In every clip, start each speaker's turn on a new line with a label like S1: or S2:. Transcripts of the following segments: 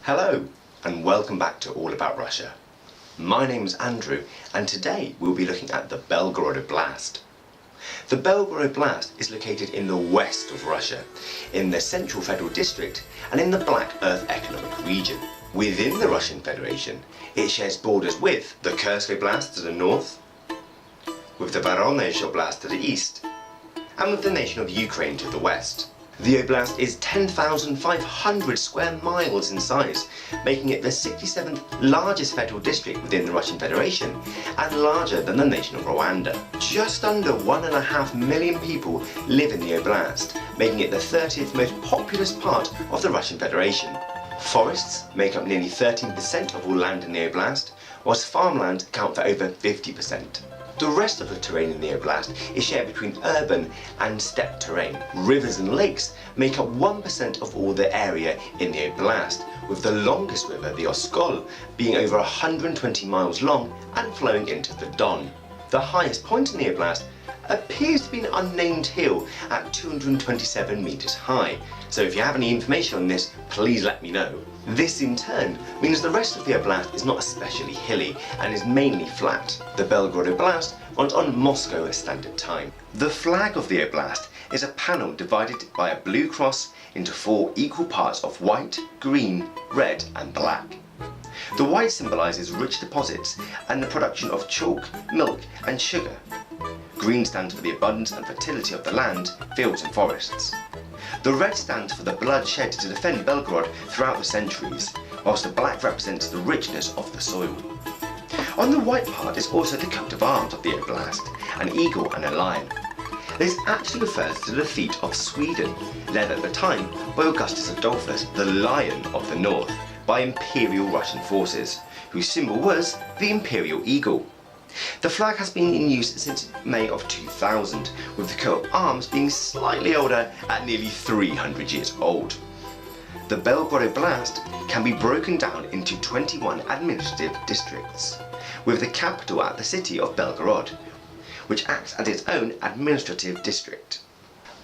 S1: Hello and welcome back to All About Russia. My name is Andrew and today we'll be looking at the Belgorod Oblast. The Belgorod Oblast is located in the west of Russia, in the Central Federal District and in the Black Earth Economic Region. Within the Russian Federation, it shares borders with the Kursk Oblast to the north, with the Voronezh Oblast to the east, and with the nation of Ukraine to the west. The Oblast is 10,500 square miles in size, making it the 67th largest federal district within the Russian Federation and larger than the nation of Rwanda. Just under 1.5 million people live in the Oblast, making it the 30th most populous part of the Russian Federation. Forests make up nearly 13% of all land in the Oblast, whilst farmland account for over 50%. The rest of the terrain in the Oblast is shared between urban and steppe terrain. Rivers and lakes make up 1% of all the area in the Oblast, with the longest river, the Oskol, being over 120 miles long and flowing into the Don. The highest point in the Oblast appears to be an unnamed hill at 227 meters high, so if you have any information on this, please let me know. This in turn means the rest of the Oblast is not especially hilly and is mainly flat. The Belgorod Oblast runs on Moscow Standard Time. The flag of the Oblast is a panel divided by a blue cross into 4 equal parts of white, green, red and black. The white symbolises rich deposits and the production of chalk, milk and sugar. Green stands for the abundance and fertility of the land, fields and forests. The red stands for the blood shed to defend Belgorod throughout the centuries, whilst the black represents the richness of the soil. On the white part is also the coat of arms of the Oblast, an eagle and a lion. This actually refers to the defeat of Sweden, led at the time by Augustus Adolphus, the Lion of the North, by Imperial Russian forces, whose symbol was the Imperial Eagle. The flag has been in use since May of 2000, with the coat of arms being slightly older at nearly 300 years old. The Belgorod Oblast can be broken down into 21 administrative districts, with the capital at the city of Belgorod, which acts as its own administrative district.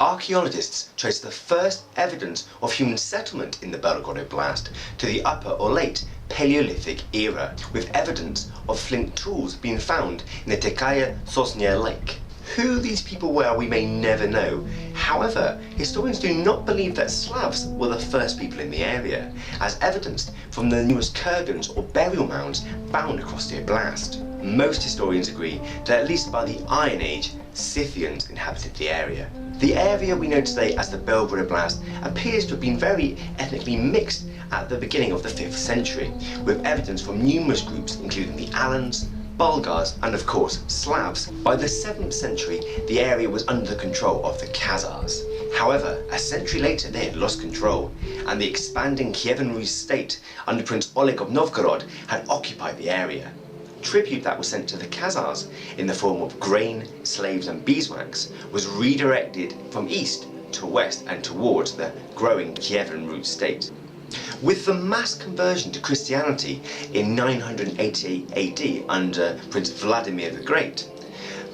S1: Archaeologists trace the first evidence of human settlement in the Belgorod Oblast to the Upper or Late Paleolithic era, with evidence of flint tools being found in the Tekaya Sosnia Lake. Who these people were we may never know. However, historians do not believe that Slavs were the first people in the area, as evidenced from the numerous kurgans or burial mounds found across the Oblast. Most historians agree that at least by the Iron Age, Scythians inhabited the area. The area we know today as the Belgorod Oblast appears to have been very ethnically mixed at the beginning of the 5th century, with evidence from numerous groups including the Alans, Bulgars and of course Slavs. By the 7th century the area was under the control of the Khazars. However, a century later they had lost control and the expanding Kievan Rus state under Prince Oleg of Novgorod had occupied the area. Tribute that was sent to the Khazars in the form of grain, slaves and beeswax was redirected from east to west and towards the growing Kievan Rus state. With the mass conversion to Christianity in 988 AD under Prince Vladimir the Great,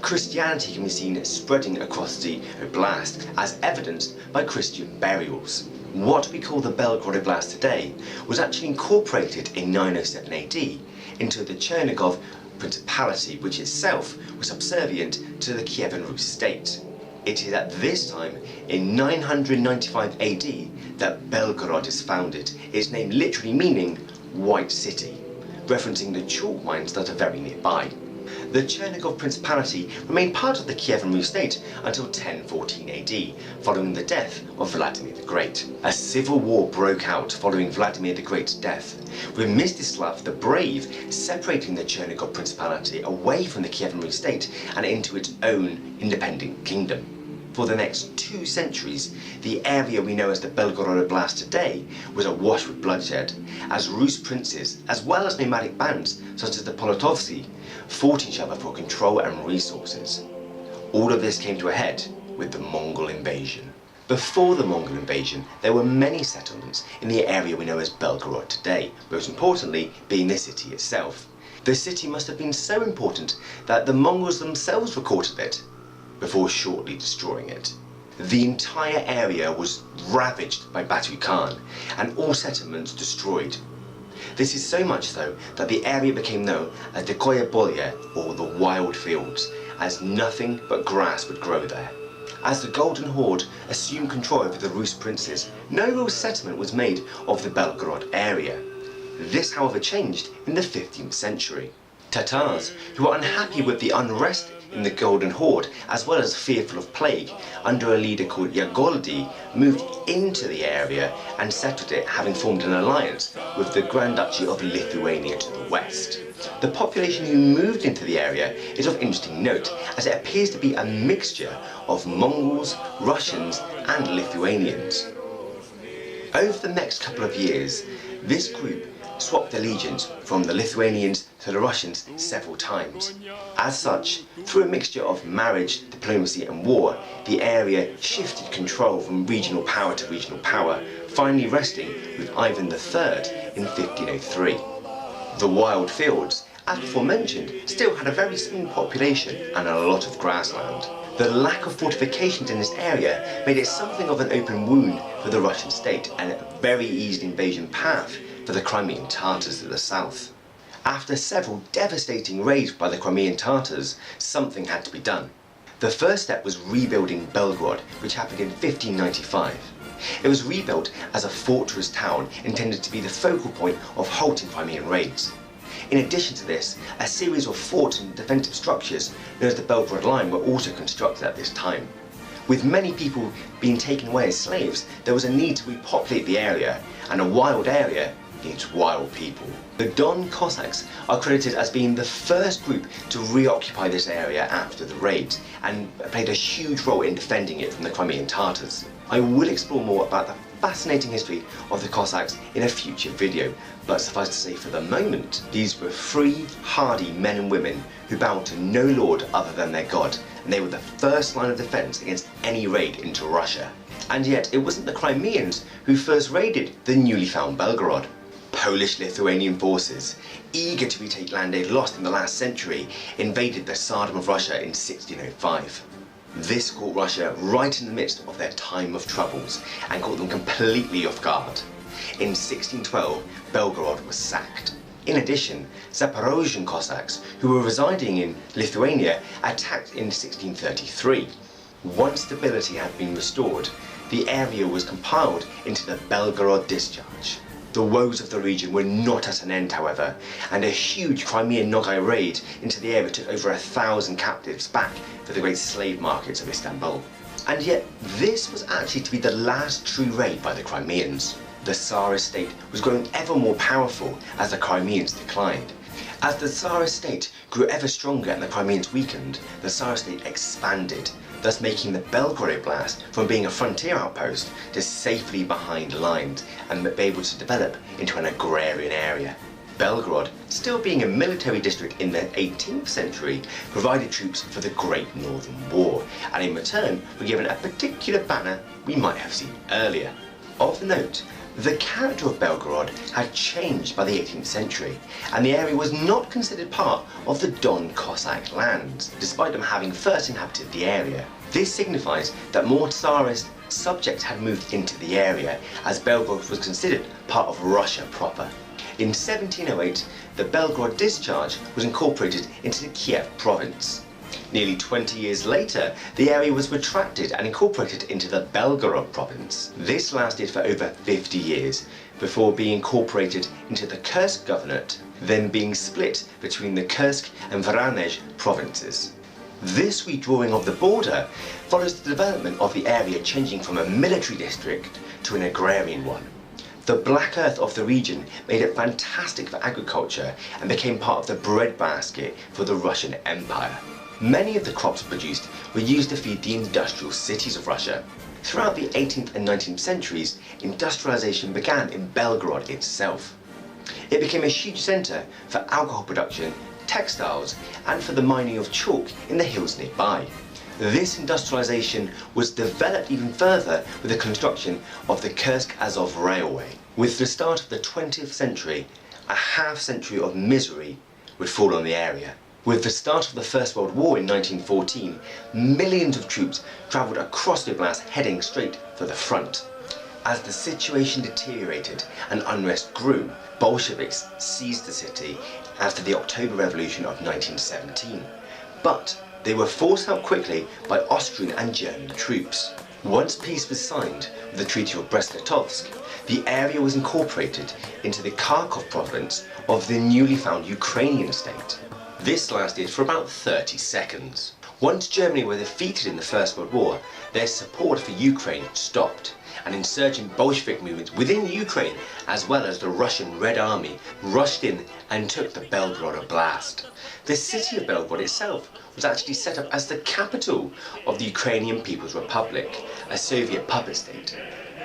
S1: Christianity can be seen spreading across the Oblast as evidenced by Christian burials. What we call the Belgorod Oblast today was actually incorporated in 907 AD into the Chernigov Principality, which itself was subservient to the Kievan Rus state. It is at this time, in 995 AD, that Belgorod is founded, its name literally meaning White City, referencing the chalk mines that are very nearby. The Chernigov Principality remained part of the Kievan Rus state until 1014 AD, following the death of Vladimir the Great. A civil war broke out following Vladimir the Great's death, with Mstislav the Brave separating the Chernigov Principality away from the Kievan Rus state and into its own independent kingdom. For the next 2 centuries, the area we know as the Belgorod Oblast today was awash with bloodshed, as Rus princes, as well as nomadic bands such as the Polotovsi, fought each other for control and resources. All of this came to a head with the Mongol invasion. Before the Mongol invasion, there were many settlements in the area we know as Belgorod today, most importantly being the city itself. The city must have been so important that the Mongols themselves recorded it, before shortly destroying it. The entire area was ravaged by Batu Khan and all settlements destroyed. This is so much so that the area became known as the Koyabolya, or the Wild Fields, as nothing but grass would grow there. As the Golden Horde assumed control over the Rus princes, no real settlement was made of the Belgorod area. This, however, changed in the 15th century. Tatars, who were unhappy with the unrest in the Golden Horde, as well as fearful of plague, under a leader called Yagoldi, moved into the area and settled it, having formed an alliance with the Grand Duchy of Lithuania to the west. The population who moved into the area is of interesting note, as it appears to be a mixture of Mongols, Russians and Lithuanians. Over the next couple of years, this group swapped allegiance from the Lithuanians to the Russians several times. As such, through a mixture of marriage, diplomacy and war, the area shifted control from regional power to regional power, finally resting with Ivan III in 1503. The Wild Fields, as before mentioned, still had a very small population and a lot of grassland. The lack of fortifications in this area made it something of an open wound for the Russian state and a very easy invasion path for the Crimean Tatars to the south. After several devastating raids by the Crimean Tatars, something had to be done. The first step was rebuilding Belgorod, which happened in 1595. It was rebuilt as a fortress town intended to be the focal point of halting Crimean raids. In addition to this, a series of forts and defensive structures known as the Belgorod Line were also constructed at this time. With many people being taken away as slaves, there was a need to repopulate the area, and a wild area needs wild people. The Don Cossacks are credited as being the first group to reoccupy this area after the raids, and played a huge role in defending it from the Crimean Tatars. I will explore more about the fascinating history of the Cossacks in a future video, but suffice to say for the moment, these were free, hardy men and women who bowed to no lord other than their god, and they were the first line of defense against any raid into Russia. And yet it wasn't the Crimeans who first raided the newly found Belgorod. Polish-Lithuanian forces, eager to retake land they'd lost in the last century, invaded the Tsardom of Russia in 1605. This caught Russia right in the midst of their time of troubles and caught them completely off guard. In 1612, Belgorod was sacked. In addition, Zaporozhian Cossacks, who were residing in Lithuania, attacked in 1633. Once stability had been restored, the area was compiled into the Belgorod Discharge. The woes of the region were not at an end, however, and a huge Crimean Nogai raid into the area took over 1,000 captives back for the great slave markets of Istanbul. And yet, this was actually to be the last true raid by the Crimeans. The Tsarist state was growing ever more powerful as the Crimeans declined. As the Tsarist state grew ever stronger and the Crimeans weakened, the Tsarist state expanded, thus making the Belgorod Oblast from being a frontier outpost to safely behind lines and be able to develop into an agrarian area. Belgorod, still being a military district in the 18th century, provided troops for the Great Northern War, and in return were given a particular banner we might have seen earlier. Of note, the character of Belgorod had changed by the 18th century, and the area was not considered part of the Don Cossack lands, despite them having first inhabited the area. This signifies that more Tsarist subjects had moved into the area, as Belgorod was considered part of Russia proper. In 1708, the Belgorod Discharge was incorporated into the Kiev province. Nearly 20 years later, the area was retracted and incorporated into the Belgorod province. This lasted for over 50 years, before being incorporated into the Kursk Governorate, then being split between the Kursk and Voronezh provinces. This redrawing of the border follows the development of the area changing from a military district to an agrarian one. The black earth of the region made it fantastic for agriculture and became part of the breadbasket for the Russian Empire. Many of the crops produced were used to feed the industrial cities of Russia. Throughout the 18th and 19th centuries, industrialization began in Belgorod itself. It became a huge center for alcohol production, textiles, and for the mining of chalk in the hills nearby. This industrialization was developed even further with the construction of the Kursk-Azov Railway. With the start of the 20th century, a half-century of misery would fall on the area. With the start of the First World War in 1914, millions of troops travelled across the Oblast heading straight for the front. As the situation deteriorated and unrest grew, Bolsheviks seized the city after the October Revolution of 1917, but they were forced out quickly by Austrian and German troops. Once peace was signed with the Treaty of Brest-Litovsk, the area was incorporated into the Kharkov province of the newly found Ukrainian state. This lasted for about 30 seconds. Once Germany were defeated in the First World War, their support for Ukraine stopped, and insurgent Bolshevik movements within Ukraine, as well as the Russian Red Army, rushed in and took the Belgorod Oblast. The city of Belgorod itself was actually set up as the capital of the Ukrainian People's Republic, a Soviet puppet state.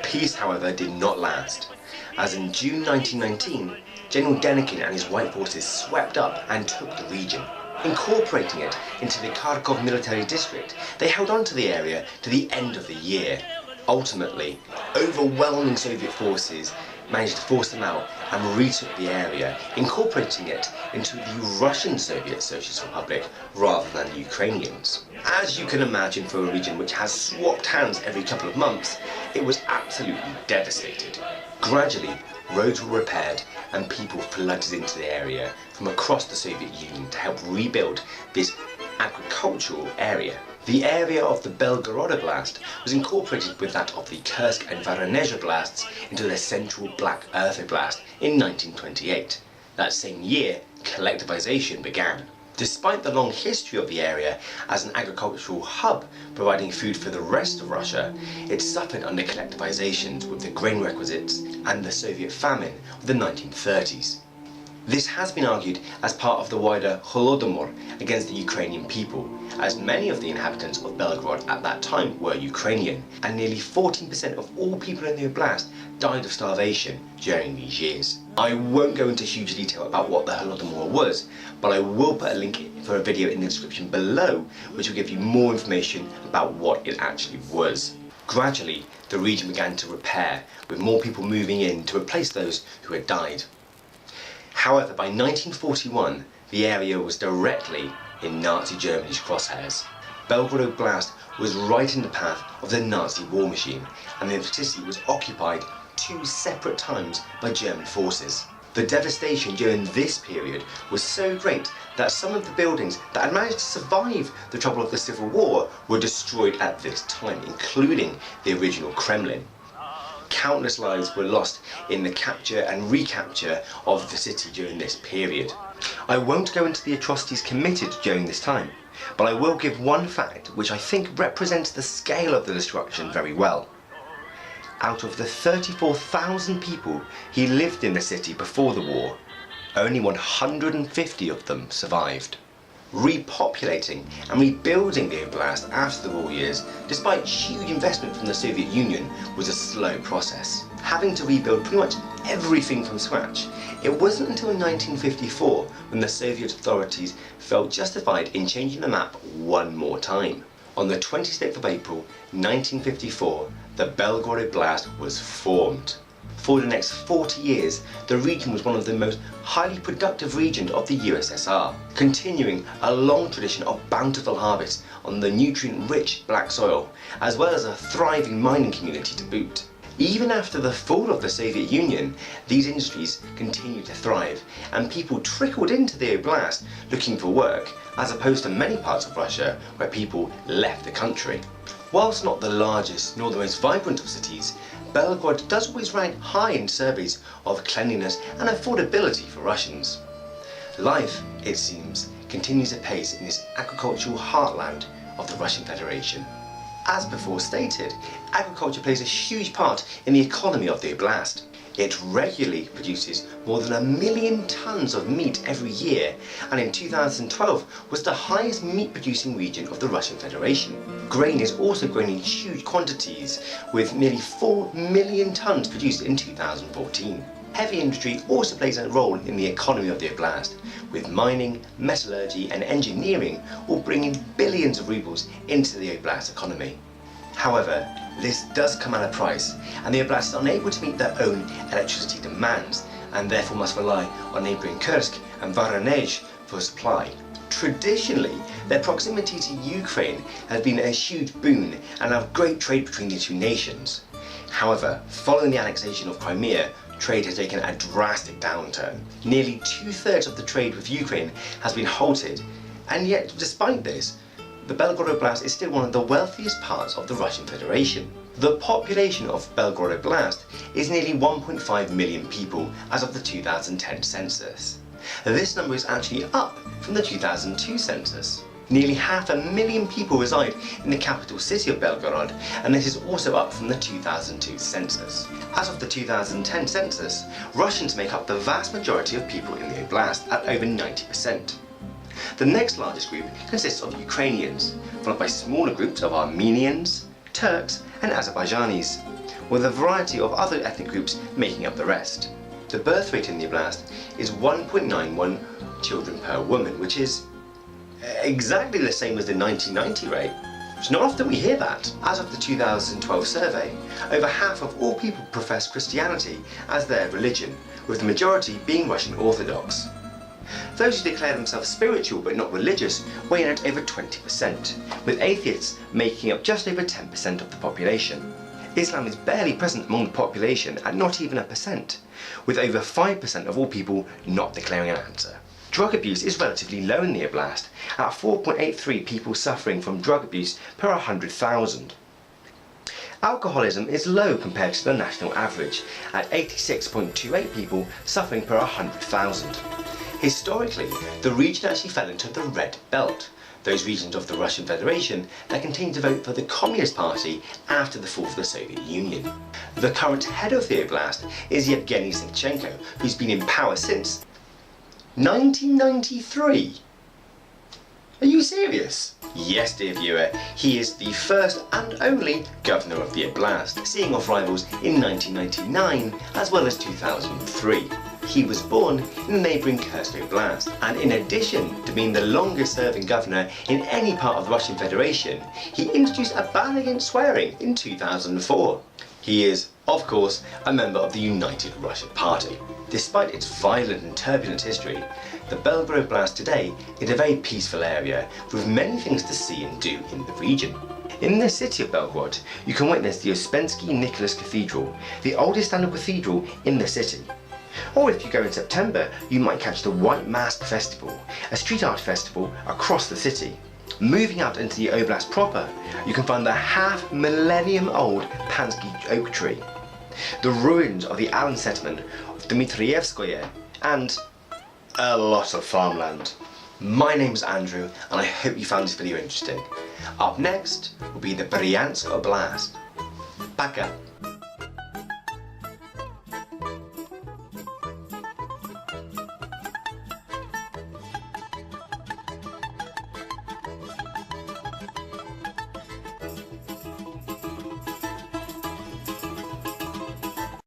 S1: Peace, however, did not last, as in June 1919, General Denikin and his white forces swept up and took the region. Incorporating it into the Kharkov military district, they held on to the area to the end of the year. Ultimately, overwhelming Soviet forces managed to force them out and retook the area, incorporating it into the Russian Soviet Socialist Republic rather than the Ukrainians. As you can imagine, for a region which has swapped hands every couple of months, it was absolutely devastated. Gradually, roads were repaired and people flooded into the area from across the Soviet Union to help rebuild this agricultural area. The area of the Belgorod Oblast was incorporated with that of the Kursk and Voronezh Oblasts into the Central Black Earth Oblast in 1928. That same year, collectivization began. Despite the long history of the area as an agricultural hub providing food for the rest of Russia, it suffered under collectivizations with the grain requisites and the Soviet famine of the 1930s. This has been argued as part of the wider Holodomor against the Ukrainian people, as many of the inhabitants of Belgorod at that time were Ukrainian, and nearly 14% of all people in the oblast died of starvation during these years. I won't go into huge detail about what the Holodomor was, but I will put a link for a video in the description below which will give you more information about what it actually was. Gradually, the region began to repair, with more people moving in to replace those who had died. However, by 1941, the area was directly in Nazi Germany's crosshairs. Belgorod Oblast was right in the path of the Nazi war machine, and the city was occupied 2 separate times by German forces. The devastation during this period was so great that some of the buildings that had managed to survive the trouble of the Civil War were destroyed at this time, including the original Kremlin. Countless lives were lost in the capture and recapture of the city during this period. I won't go into the atrocities committed during this time, but I will give one fact which I think represents the scale of the destruction very well. Out of the 34,000 people who lived in the city before the war, only 150 of them survived. Repopulating and rebuilding the oblast after the war years, despite huge investment from the Soviet Union, was a slow process. Having to rebuild pretty much everything from scratch, it wasn't until 1954 when the Soviet authorities felt justified in changing the map one more time. On the 26th of April 1954, the Belgorod Oblast was formed. For the next 40 years, the region was one of the most highly productive regions of the USSR, continuing a long tradition of bountiful harvests on the nutrient-rich black soil, as well as a thriving mining community to boot. Even after the fall of the Soviet Union, these industries continued to thrive, and people trickled into the oblast looking for work, as opposed to many parts of Russia where people left the country. Whilst not the largest nor the most vibrant of cities, Belgorod does always rank high in surveys of cleanliness and affordability for Russians. Life, it seems, continues apace in this agricultural heartland of the Russian Federation. As before stated, agriculture plays a huge part in the economy of the oblast. It regularly produces more than 1 million tons of meat every year, and in 2012 was the highest meat producing region of the Russian Federation. Grain is also grown in huge quantities, with nearly 4 million tons produced in 2014. Heavy industry also plays a role in the economy of the oblast, with mining, metallurgy and engineering all bringing billions of rubles into the oblast economy. However, this does come at a price, and the oblast is unable to meet their own electricity demands, and therefore must rely on neighbouring Kursk and Voronezh for supply. Traditionally, their proximity to Ukraine has been a huge boon and of great trade between the two nations. However, following the annexation of Crimea, trade has taken a drastic downturn. Nearly 2/3 of the trade with Ukraine has been halted, and yet despite this, the Belgorod Oblast is still one of the wealthiest parts of the Russian Federation. The population of Belgorod Oblast is nearly 1.5 million people as of the 2010 census. This number is actually up from the 2002 census. Nearly 500,000 people reside in the capital city of Belgorod, and this is also up from the 2002 census. As of the 2010 census, Russians make up the vast majority of people in the oblast at over 90%. The next largest group consists of Ukrainians, followed by smaller groups of Armenians, Turks and Azerbaijanis, with a variety of other ethnic groups making up the rest. The birth rate in the oblast is 1.91 children per woman, which is exactly the same as the 1990 rate. It's not often we hear that. As of the 2012 survey, over half of all people profess Christianity as their religion, with the majority being Russian Orthodox. Those who declare themselves spiritual but not religious weigh in at over 20%, with atheists making up just over 10% of the population. Islam is barely present among the population at not even 1%, with over 5% of all people not declaring an answer. Drug abuse is relatively low in the oblast, at 4.83 people suffering from drug abuse per 100,000. Alcoholism is low compared to the national average, at 86.28 people suffering per 100,000. Historically, the region actually fell into the Red Belt, those regions of the Russian Federation that continued to vote for the Communist Party after the fall of the Soviet Union. The current head of the oblast is Yevgeny Zinchenko, who's been in power since 1993. Are you serious? Yes, dear viewer, he is the first and only governor of the oblast, seeing off rivals in 1999 as well as 2003. He was born in the neighbouring Kursk Oblast, and in addition to being the longest serving governor in any part of the Russian Federation, he introduced a ban against swearing in 2004. He is, of course, a member of the United Russia Party. Despite its violent and turbulent history, the Belgorod Oblast today is a very peaceful area with many things to see and do in the region. In the city of Belgorod, you can witness the Ouspensky Nicholas Cathedral, the oldest standing cathedral in the city. Or if you go in September, you might catch the White Mask Festival, a street art festival across the city. Moving out into the oblast proper, you can find the half-millennium-old Pansky oak tree, the ruins of the Alan settlement of Dmitrievskoye, and a lot of farmland. My name's Andrew, and I hope you found this video interesting. Up next will be the Bryansk Oblast. Пока!